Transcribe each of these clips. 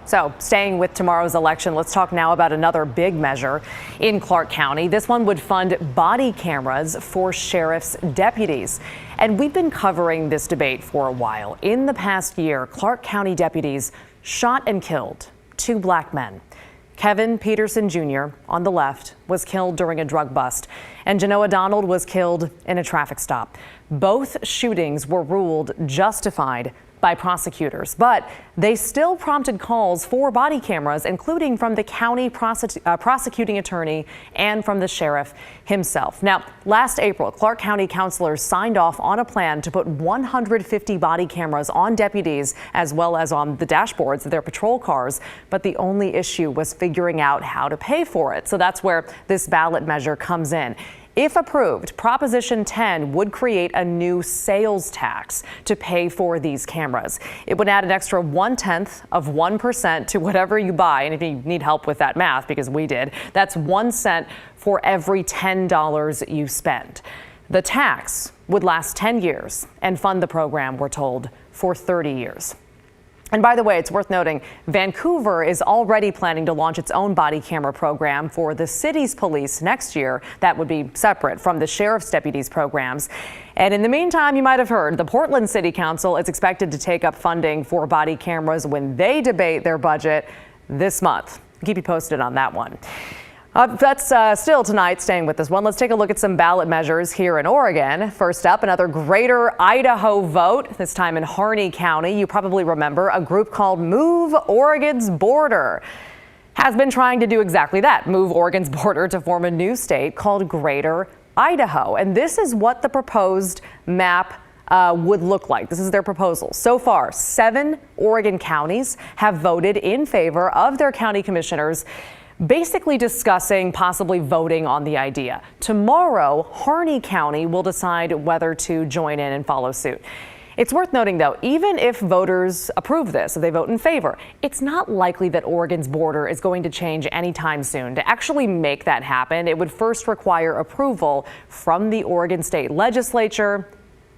So staying with tomorrow's election, let's talk now about another big measure in Clark County. This one would fund body cameras for sheriff's deputies. And we've been covering this debate for a while. In the past year, Clark County deputies shot and killed 2 black men. Kevin Peterson Jr. on the left was killed during a drug bust, and Genoa Donald was killed in a traffic stop. Both shootings were ruled justified by prosecutors, but they still prompted calls for body cameras, including from the county prosecuting attorney and from the sheriff himself. Now, last April, Clark County councilors signed off on a plan to put 150 body cameras on deputies as well as on the dashboards of their patrol cars. But the only issue was figuring out how to pay for it. So that's where this ballot measure comes in. If approved, Proposition 10 would create a new sales tax to pay for these cameras. It would add an extra 0.1% to whatever you buy. And if you need help with that math, because we did, that's 1 cent for every $10 you spend. The tax would last 10 years and fund the program, we're told, for 30 years. And by the way, it's worth noting, Vancouver is already planning to launch its own body camera program for the city's police next year. That would be separate from the sheriff's deputies programs. And in the meantime, you might have heard the Portland City Council is expected to take up funding for body cameras when they debate their budget this month. I'll keep you posted on that one. That's still tonight, staying with this one. Let's take a look at some ballot measures here in Oregon. First up, another Greater Idaho vote, this time in Harney County. You probably remember a group called Move Oregon's Border has been trying to do exactly that, move Oregon's border to form a new state called Greater Idaho. And this is what the proposed map would look like. This is their proposal. So far, 7 Oregon counties have voted in favor of their county commissioners, basically discussing possibly voting on the idea. Tomorrow, Harney County will decide whether to join in and follow suit. It's worth noting, though, even if voters approve this, if they vote in favor, it's not likely that Oregon's border is going to change anytime soon. To actually make that happen, it would first require approval from the Oregon State Legislature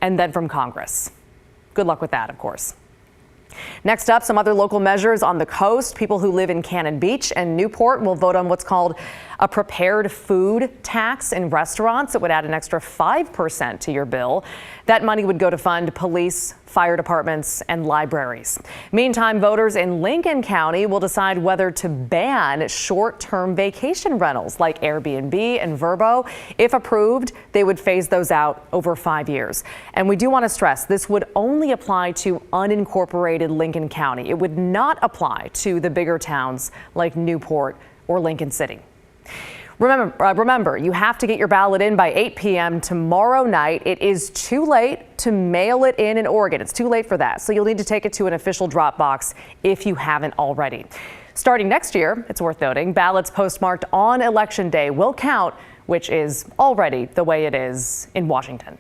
and then from Congress. Good luck with that, of course. Next up, some other local measures on the coast. People who live in Cannon Beach and Newport will vote on what's called a prepared food tax in restaurants. It would add an extra 5% to your bill. That money would go to fund police, fire departments, and libraries. Meantime, voters in Lincoln County will decide whether to ban short-term vacation rentals like Airbnb and Vrbo. If approved, they would phase those out over 5 years. And we do want to stress this would only apply to unincorporated Lincoln County. It would not apply to the bigger towns like Newport or Lincoln City. Remember, you have to get your ballot in by 8 p.m. tomorrow night. It is too late to mail it in Oregon. It's too late for that. So you'll need to take it to an official drop box if you haven't already. Starting next year, it's worth noting, ballots postmarked on Election Day will count, which is already the way it is in Washington.